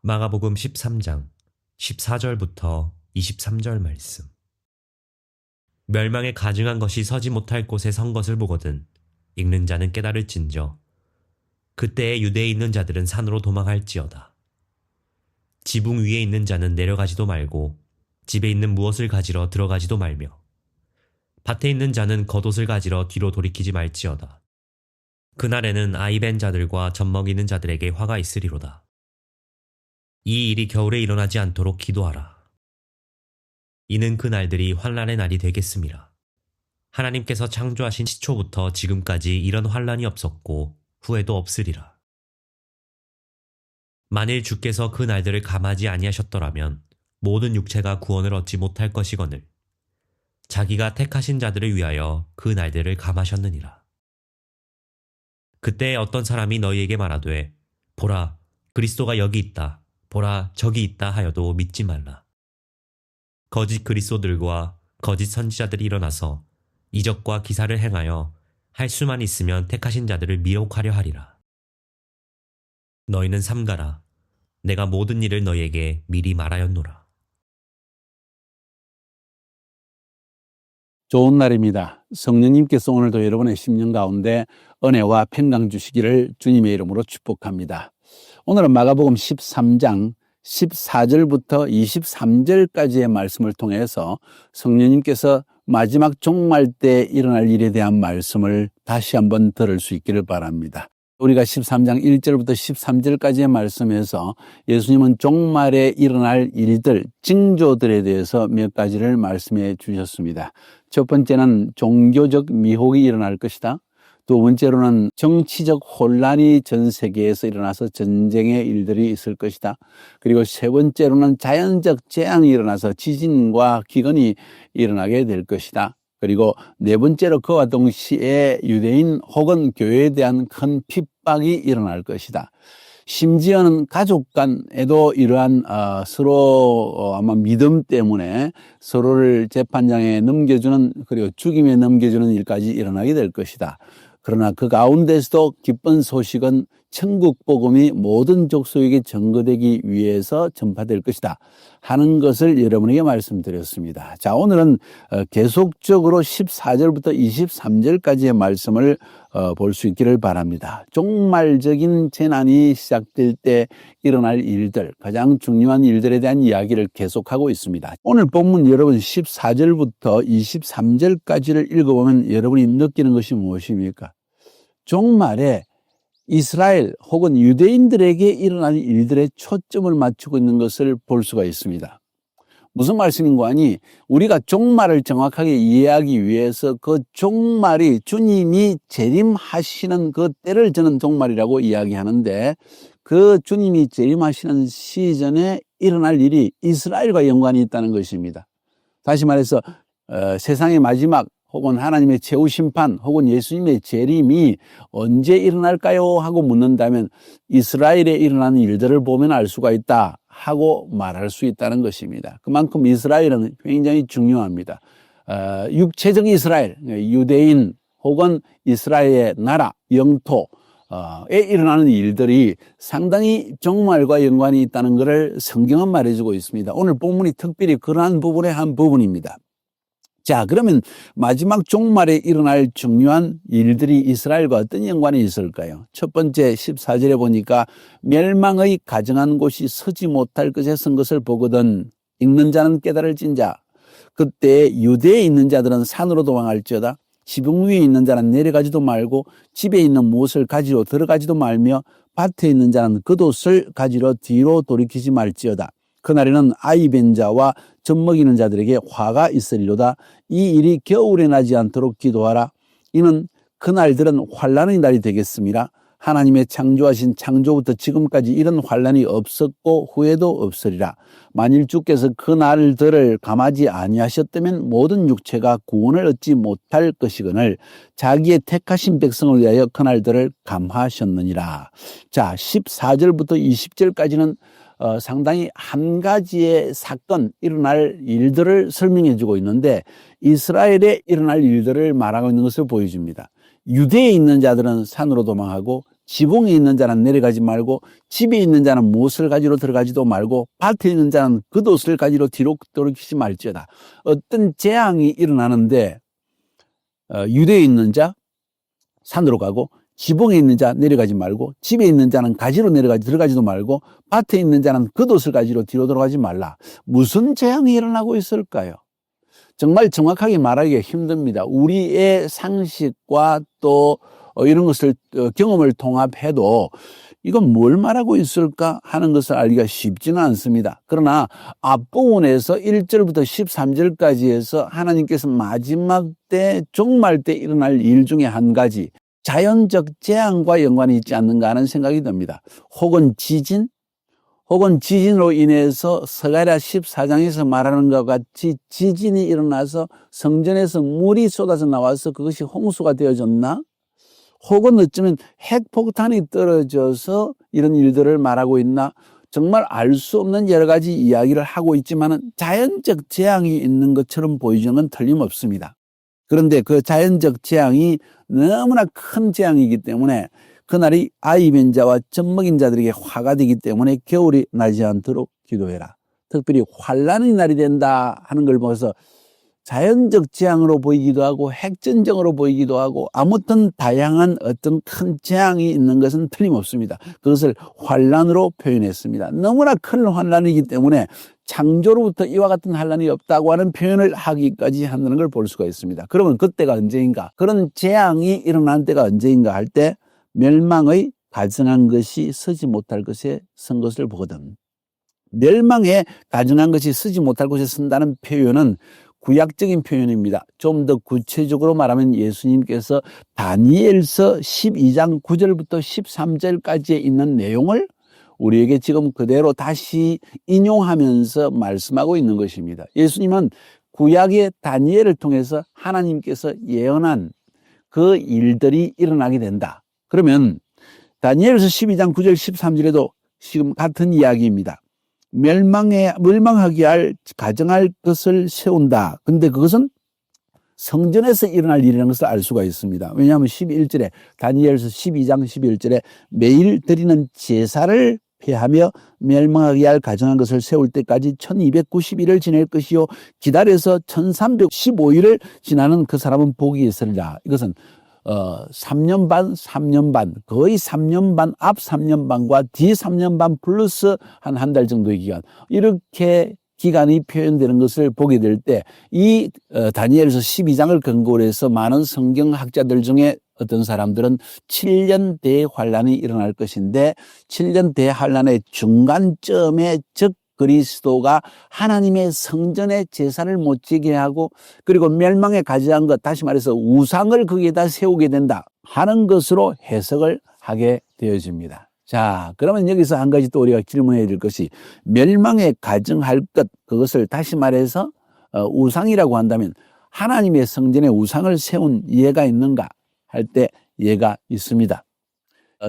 마가복음 13장 14절부터 23절 말씀. 멸망에 가증한 것이 서지 못할 곳에 선 것을 보거든 읽는 자는 깨달을진저 그때에 유대에 있는 자들은 산으로 도망할지어다. 지붕 위에 있는 자는 내려가지도 말고 집에 있는 무엇을 가지러 들어가지도 말며 밭에 있는 자는 겉옷을 가지러 뒤로 돌이키지 말지어다. 그날에는 아이 벤 자들과 젖 먹이는 자들에게 화가 있으리로다. 이 일이 겨울에 일어나지 않도록 기도하라. 이는 그 날들이 환난의 날이 되겠음이라. 하나님께서 창조하신 시초부터 지금까지 이런 환난이 없었고 후에도 없으리라. 만일 주께서 그 날들을 감하지 아니하셨더라면 모든 육체가 구원을 얻지 못할 것이거늘 자기가 택하신 자들을 위하여 그 날들을 감하셨느니라. 그때 어떤 사람이 너희에게 말하되 보라 그리스도가 여기 있다 보라 저기 있다 하여도 믿지 말라. 거짓 그리스도들과 거짓 선지자들이 일어나서 이적과 기사를 행하여 할 수만 있으면 택하신 자들을 미혹하려 하리라. 너희는 삼가라. 내가 모든 일을 너희에게 미리 말하였노라. 좋은 날입니다. 성령님께서 오늘도 여러분의 심령 가운데 은혜와 평강 주시기를 주님의 이름으로 축복합니다. 오늘은 마가복음 13장 14절부터 23절까지의 말씀을 통해서 성령님께서 마지막 종말 때 일어날 일에 대한 말씀을 다시 한번 들을 수 있기를 바랍니다. 우리가 13장 1절부터 13절까지의 말씀에서 예수님은 종말에 일어날 일들, 징조들에 대해서 몇 가지를 말씀해 주셨습니다. 첫 번째는 종교적 미혹이 일어날 것이다. 두 번째로는 정치적 혼란이 전 세계에서 일어나서 전쟁의 일들이 있을 것이다. 그리고 세 번째로는 자연적 재앙이 일어나서 지진과 기근이 일어나게 될 것이다. 그리고 네 번째로 그와 동시에 유대인 혹은 교회에 대한 큰 핍박이 일어날 것이다. 심지어는 가족 간에도 이러한 서로 아마 믿음 때문에 서로를 재판장에 넘겨주는 그리고 죽임에 넘겨주는 일까지 일어나게 될 것이다. 그러나 그 가운데서도 기쁜 소식은 천국 복음이 모든 족속에게 전거되기 위해서 전파될 것이다 하는 것을 여러분에게 말씀드렸습니다. 자, 오늘은 계속적으로 14절부터 23절까지의 말씀을 볼 수 있기를 바랍니다. 종말적인 재난이 시작될 때 일어날 일들, 가장 중요한 일들에 대한 이야기를 계속하고 있습니다. 오늘 본문 여러분 14절부터 23절까지를 읽어보면 여러분이 느끼는 것이 무엇입니까? 종말에 이스라엘 혹은 유대인들에게 일어나는 일들에 초점을 맞추고 있는 것을 볼 수가 있습니다. 무슨 말씀인가 하니 우리가 종말을 정확하게 이해하기 위해서 그 종말이 주님이 재림하시는 그 때를 저는 종말이라고 이야기하는데 그 주님이 재림하시는 시즌에 일어날 일이 이스라엘과 연관이 있다는 것입니다. 다시 말해서 세상의 마지막 혹은 하나님의 최후 심판 혹은 예수님의 재림이 언제 일어날까요? 하고 묻는다면 이스라엘에 일어나는 일들을 보면 알 수가 있다 하고 말할 수 있다는 것입니다. 그만큼 이스라엘은 굉장히 중요합니다. 육체적 이스라엘, 유대인 혹은 이스라엘의 나라, 영토에 일어나는 일들이 상당히 종말과 연관이 있다는 것을 성경은 말해주고 있습니다. 오늘 본문이 특별히 그러한 부분의 한 부분입니다. 자, 그러면 마지막 종말에 일어날 중요한 일들이 이스라엘과 어떤 연관이 있을까요? 첫 번째 14절에 보니까 멸망의 가증한 곳이 서지 못할 것에 선 것을 보거든 읽는 자는 깨달을진자 그때 유대에 있는 자들은 산으로 도망할지어다 지붕 위에 있는 자는 내려가지도 말고 집에 있는 무엇을 가지러 들어가지도 말며 밭에 있는 자는 겉옷을 가지러 뒤로 돌이키지 말지어다. 그날에는 아이 벤 자와 젖 먹이는 자들에게 화가 있으리로다. 이 일이 겨울에 나지 않도록 기도하라. 이는 그날들은 환난의 날이 되겠습니다. 하나님의 창조하신 창조부터 지금까지 이런 환난이 없었고 후에도 없으리라. 만일 주께서 그 날들을 감하지 아니하셨다면 모든 육체가 구원을 얻지 못할 것이거늘 자기의 택하신 백성을 위하여 그 날들을 감하셨느니라. 자, 14절부터 20절까지는 상당히 한 가지의 사건, 일어날 일들을 설명해 주고 있는데 이스라엘에 일어날 일들을 말하고 있는 것을 보여줍니다. 유대에 있는 자들은 산으로 도망하고 지붕에 있는 자는 내려가지 말고 집에 있는 자는 무엇을 가지러 들어가지도 말고 밭에 있는 자는 겉옷을 가지러 뒤로 돌이키지 말지어다. 어떤 재앙이 일어나는데 유대에 있는 자 산으로 가고 지붕에 있는 자 내려가지 말고 집에 있는 자는 가지로 들어가지도 말고 밭에 있는 자는 겉옷을 가지러 뒤로 돌아가지 말라. 무슨 재앙이 일어나고 있을까요? 정말 정확하게 말하기가 힘듭니다. 우리의 상식과 또 이런 것을 경험을 통합해도 이건 뭘 말하고 있을까 하는 것을 알기가 쉽지는 않습니다. 그러나 앞부분에서 1절부터 13절까지 해서 하나님께서 마지막 때 종말 때 일어날 일 중에 한 가지 자연적 재앙과 연관이 있지 않는가 하는 생각이 듭니다. 혹은 지진, 혹은 지진으로 인해서 스가랴 14장에서 말하는 것 같이 지진이 일어나서 성전에서 물이 쏟아져 나와서 그것이 홍수가 되어졌나? 혹은 어쩌면 핵폭탄이 떨어져서 이런 일들을 말하고 있나? 정말 알 수 없는 여러 가지 이야기를 하고 있지만 자연적 재앙이 있는 것처럼 보이는 건 틀림없습니다. 그런데 그 자연적 재앙이 너무나 큰 재앙이기 때문에 그날이 아이벤 자와 젖먹인 자들에게 화가 되기 때문에 겨울이 나지 않도록 기도해라. 특별히 환란의 날이 된다 하는 걸 보면서 자연적 재앙으로 보이기도 하고 핵전쟁으로 보이기도 하고 아무튼 다양한 어떤 큰 재앙이 있는 것은 틀림없습니다. 그것을 환란으로 표현했습니다. 너무나 큰 환란이기 때문에 창조로부터 이와 같은 환란이 없다고 하는 표현을 하기까지 한다는 걸 볼 수가 있습니다. 그러면 그때가 언제인가? 그런 재앙이 일어난 때가 언제인가 할 때 멸망의 가증한 것이 서지 못할 것에 선 것을 보거든. 멸망에 가증한 것이 서지 못할 것에 선다는 표현은 구약적인 표현입니다. 좀 더 구체적으로 말하면 예수님께서 다니엘서 12장 9절부터 13절까지에 있는 내용을 우리에게 지금 그대로 다시 인용하면서 말씀하고 있는 것입니다. 예수님은 구약의 다니엘을 통해서 하나님께서 예언한 그 일들이 일어나게 된다. 그러면 다니엘서 12장 9절 13절에도 지금 같은 이야기입니다. 멸망하게 할 가정할 것을 세운다. 근데 그것은 성전에서 일어날 일이라는 것을 알 수가 있습니다. 왜냐하면 11절에 다니엘서 12장 11절에 매일 드리는 제사를 폐하며 멸망하게 할 가정한 것을 세울 때까지 1290일을 지낼 것이요 기다려서 1315일을 지나는 그 사람은 복이 있으리라. 이것은 3년 반, 거의 3년 반, 앞 3년 반과 뒤 3년 반 플러스 한 달 정도의 기간. 이렇게 기간이 표현되는 것을 보게 될 때, 이 다니엘서 12장을 근거로 해서 많은 성경학자들 중에 어떤 사람들은 7년 대환란이 일어날 것인데, 7년 대환란의 중간점에 즉 그리스도가 하나님의 성전의 제사를 못 지게 하고 그리고 멸망에 가져간 것, 다시 말해서 우상을 거기에다 세우게 된다 하는 것으로 해석을 하게 되어집니다. 자, 그러면 여기서 한 가지 또 우리가 질문해야 될 것이 멸망에 가증할 것, 그것을 다시 말해서 우상이라고 한다면 하나님의 성전에 우상을 세운 예가 있는가 할 때 예가 있습니다.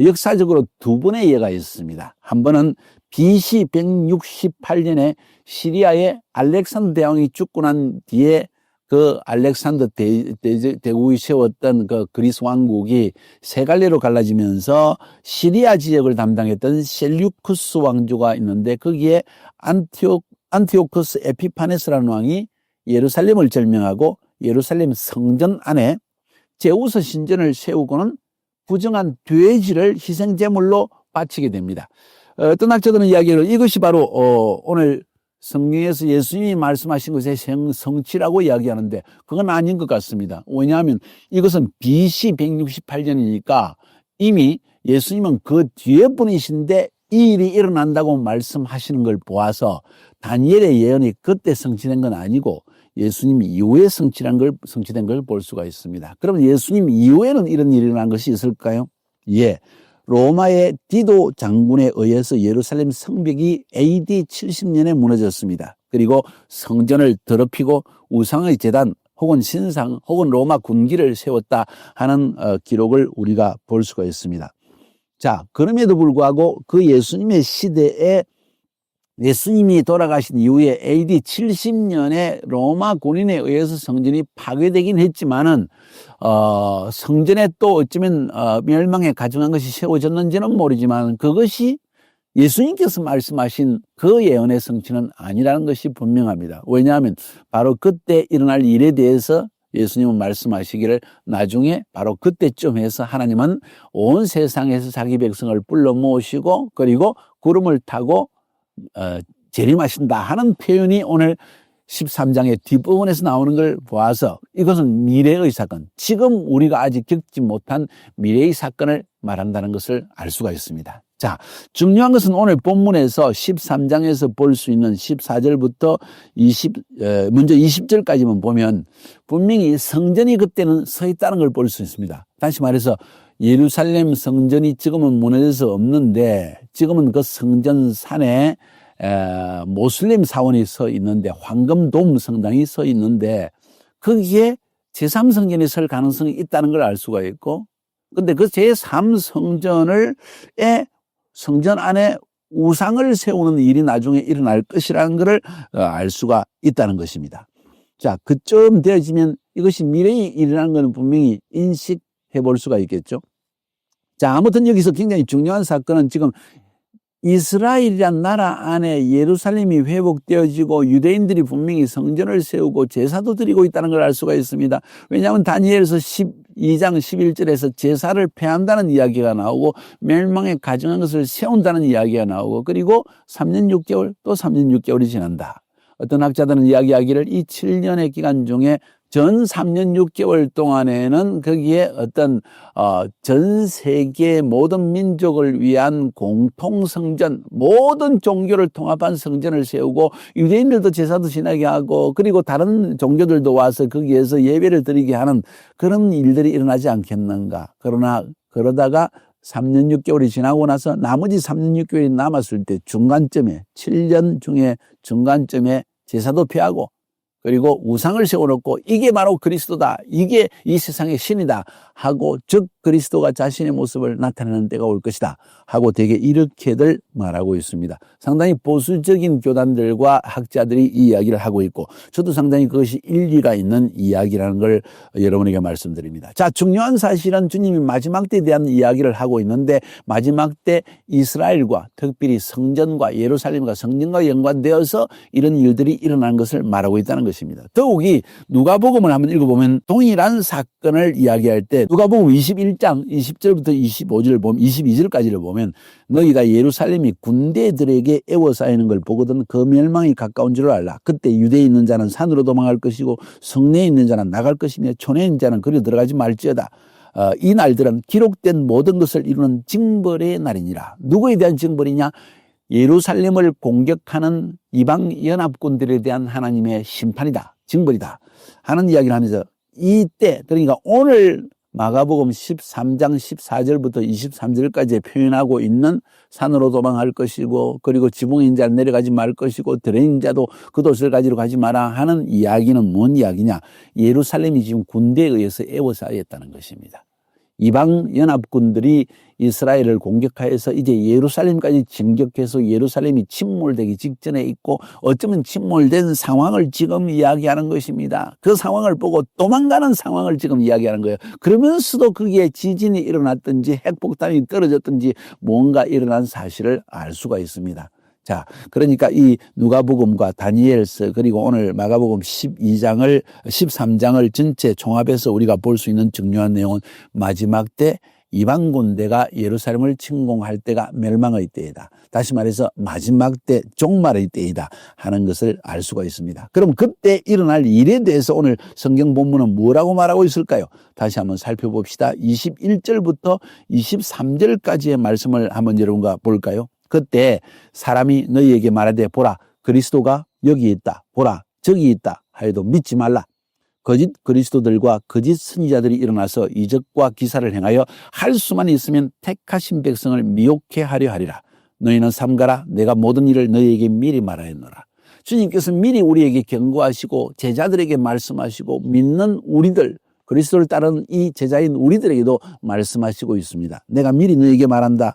역사적으로 두 번의 예가 있습니다. 한 번은 BC 168년에 시리아의 알렉산더 대왕이 죽고 난 뒤에 그 알렉산더 대국이 세웠던 그 그리스 왕국이 세 갈래로 갈라지면서 시리아 지역을 담당했던 셀류쿠스 왕조가 있는데 거기에 안티오코스 에피파네스라는 왕이 예루살렘을 점령하고 예루살렘 성전 안에 제우스 신전을 세우고는 부정한 돼지를 희생제물로 바치게 됩니다. 어떤 학자들은 이야기를 이것이 바로 오늘 성경에서 예수님이 말씀하신 것의 성취라고 이야기하는데 그건 아닌 것 같습니다. 왜냐하면 이것은 BC 168년이니까 이미 예수님은 그 뒤에 분이신데 이 일이 일어난다고 말씀하시는 걸 보아서 다니엘의 예언이 그때 성취된 건 아니고 예수님 이후에 성취된 걸 볼 수가 있습니다. 그러면 예수님 이후에는 이런 일이 일어난 것이 있을까요? 예. 로마의 디도 장군에 의해서 예루살렘 성벽이 AD 70년에 무너졌습니다. 그리고 성전을 더럽히고 우상의 제단 혹은 신상 혹은 로마 군기를 세웠다 하는 기록을 우리가 볼 수가 있습니다. 자, 그럼에도 불구하고 그 예수님의 시대에 예수님이 돌아가신 이후에 AD 70년에 로마 군인에 의해서 성전이 파괴되긴 했지만은 성전에 또 어쩌면 멸망에 가증한 것이 세워졌는지는 모르지만 그것이 예수님께서 말씀하신 그 예언의 성취는 아니라는 것이 분명합니다. 왜냐하면 바로 그때 일어날 일에 대해서 예수님은 말씀하시기를 나중에 바로 그때쯤 해서 하나님은 온 세상에서 자기 백성을 불러 모으시고 그리고 구름을 타고 재림하신다 하는 표현이 오늘 13장의 뒷부분에서 나오는 걸 보아서 이것은 미래의 사건, 지금 우리가 아직 겪지 못한 미래의 사건을 말한다는 것을 알 수가 있습니다. 자, 중요한 것은 오늘 본문에서 13장에서 볼 수 있는 14절부터 먼저 20절까지만 보면 분명히 성전이 그때는 서 있다는 걸 볼 수 있습니다. 다시 말해서 예루살렘 성전이 지금은 무너져서 없는데 지금은 그 성전 산에 모슬림 사원이 서 있는데 황금돔 성당이 서 있는데 거기에 제3성전이 설 가능성이 있다는 걸 알 수가 있고 근데 그 제3성전을 성전 안에 우상을 세우는 일이 나중에 일어날 것이라는 것을 알 수가 있다는 것입니다. 자, 그쯤 되어지면 이것이 미래에 일어나는 것은 분명히 인식해 볼 수가 있겠죠. 자, 아무튼 여기서 굉장히 중요한 사건은 지금 이스라엘이란 나라 안에 예루살렘이 회복되어지고 유대인들이 분명히 성전을 세우고 제사도 드리고 있다는 걸 알 수가 있습니다. 왜냐하면 다니엘서 12장 11절에서 제사를 폐한다는 이야기가 나오고 멸망에 가증한 것을 세운다는 이야기가 나오고 그리고 3년 6개월 또 3년 6개월이 지난다. 어떤 학자들은 이야기하기를 이 7년의 기간 중에 전 3년 6개월 동안에는 거기에 어떤 전 세계 모든 민족을 위한 공통성전, 모든 종교를 통합한 성전을 세우고 유대인들도 제사도 지나게 하고 그리고 다른 종교들도 와서 거기에서 예배를 드리게 하는 그런 일들이 일어나지 않겠는가. 그러다가 3년 6개월이 지나고 나서 나머지 3년 6개월이 남았을 때 중간점에 7년 중에 중간점에 제사도 피하고 그리고 우상을 세워놓고 이게 바로 그리스도다. 이게 이 세상의 신이다. 하고 즉 그리스도가 자신의 모습을 나타내는 때가 올 것이다. 하고 되게 이렇게들 말하고 있습니다. 상당히 보수적인 교단들과 학자들이 이 이야기를 하고 있고 저도 상당히 그것이 일리가 있는 이야기라는 걸 여러분에게 말씀드립니다. 자, 중요한 사실은 주님이 마지막 때에 대한 이야기를 하고 있는데 마지막 때 이스라엘과 특별히 성전과 예루살렘과 성전과 연관되어서 이런 일들이 일어나는 것을 말하고 있다는 것입니다. 더욱이 누가복음을 한번 읽어보면 동일한 사건을 이야기할 때 누가복음 21장 20절부터 25절 보면 22절까지를 보면 너희가 예루살렘이 군대들에게 에워싸이는 걸 보거든 그 멸망이 가까운 줄을 알라. 그때 유대에 있는 자는 산으로 도망할 것이고 성내에 있는 자는 나갈 것이며 촌에 있는 자는 그리 들어가지 말지어다. 이 날들은 기록된 모든 것을 이루는 징벌의 날이니라. 누구에 대한 징벌이냐? 예루살렘을 공격하는 이방 연합군들에 대한 하나님의 심판이다. 징벌이다. 하는 이야기를 하면서 이때 그러니까 오늘 마가복음 13장 14절부터 23절까지 표현하고 있는 산으로 도망할 것이고 그리고 지붕에 있는 자는 내려가지 말 것이고 들에 있는 자도 그 돛을 가지러 가지 마라 하는 이야기는 뭔 이야기냐. 예루살렘이 지금 군대에 의해서 에워싸였다는 것입니다. 이방 연합군들이 이스라엘을 공격하여서 이제 예루살렘까지 진격해서 예루살렘이 침몰되기 직전에 있고 어쩌면 침몰된 상황을 지금 이야기하는 것입니다. 그 상황을 보고 도망가는 상황을 지금 이야기하는 거예요. 그러면서도 거기에 지진이 일어났든지 핵폭탄이 떨어졌든지 뭔가 일어난 사실을 알 수가 있습니다. 자, 그러니까 이 누가복음과 다니엘서 그리고 오늘 마가복음 13장을 전체 종합해서 우리가 볼 수 있는 중요한 내용은 마지막 때 이방 군대가 예루살렘을 침공할 때가 멸망의 때이다. 다시 말해서 마지막 때 종말의 때이다 하는 것을 알 수가 있습니다. 그럼 그때 일어날 일에 대해서 오늘 성경 본문은 뭐라고 말하고 있을까요? 다시 한번 살펴봅시다. 21절부터 23절까지의 말씀을 한번 여러분과 볼까요? 그때 사람이 너희에게 말하되 보라 그리스도가 여기 있다. 보라 저기 있다 하여도 믿지 말라. 거짓 그리스도들과 거짓 선지자들이 일어나서 이적과 기사를 행하여 할 수만 있으면 택하신 백성을 미혹해 하려 하리라. 너희는 삼가라. 내가 모든 일을 너희에게 미리 말하였노라. 주님께서 미리 우리에게 경고하시고 제자들에게 말씀하시고 믿는 우리들 그리스도를 따르는 이 제자인 우리들에게도 말씀하시고 있습니다. 내가 미리 너희에게 말한다.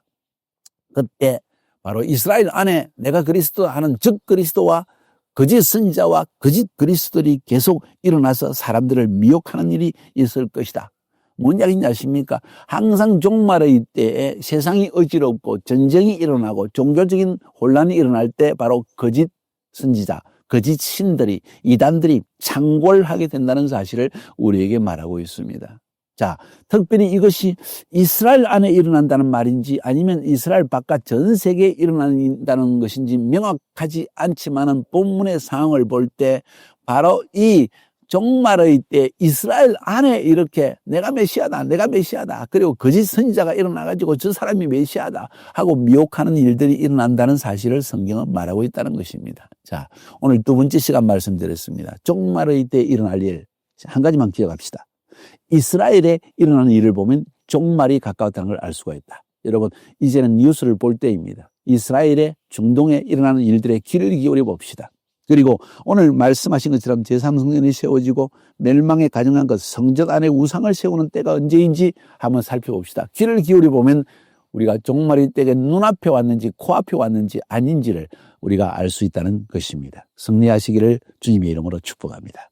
그때 바로 이스라엘 안에 내가 그리스도 하는 즉 그리스도와 거짓 선지자와 거짓 그리스도들이 계속 일어나서 사람들을 미혹하는 일이 있을 것이다. 뭔 이야기인지 아십니까? 항상 종말의 때에 세상이 어지럽고 전쟁이 일어나고 종교적인 혼란이 일어날 때 바로 거짓 선지자, 거짓 신들이, 이단들이 창궐하게 된다는 사실을 우리에게 말하고 있습니다. 자, 특별히 이것이 이스라엘 안에 일어난다는 말인지 아니면 이스라엘 바깥 전 세계에 일어난다는 것인지 명확하지 않지만은 본문의 상황을 볼 때 바로 이 종말의 때 이스라엘 안에 이렇게 내가 메시아다 그리고 거짓 선지자가 일어나가지고 저 사람이 메시아다 하고 미혹하는 일들이 일어난다는 사실을 성경은 말하고 있다는 것입니다. 자, 오늘 두 번째 시간 말씀드렸습니다. 종말의 때 일어날 일 한 가지만 기억합시다. 이스라엘에 일어나는 일을 보면 종말이 가까웠다는 걸 알 수가 있다. 여러분, 이제는 뉴스를 볼 때입니다. 이스라엘의 중동에 일어나는 일들의 귀를 기울여 봅시다. 그리고 오늘 말씀하신 것처럼 제3성전이 세워지고 멸망에 가정한 것 성전 안에 우상을 세우는 때가 언제인지 한번 살펴봅시다. 귀를 기울여 보면 우리가 종말의 때가 눈앞에 왔는지 코앞에 왔는지 아닌지를 우리가 알 수 있다는 것입니다. 승리하시기를 주님의 이름으로 축복합니다.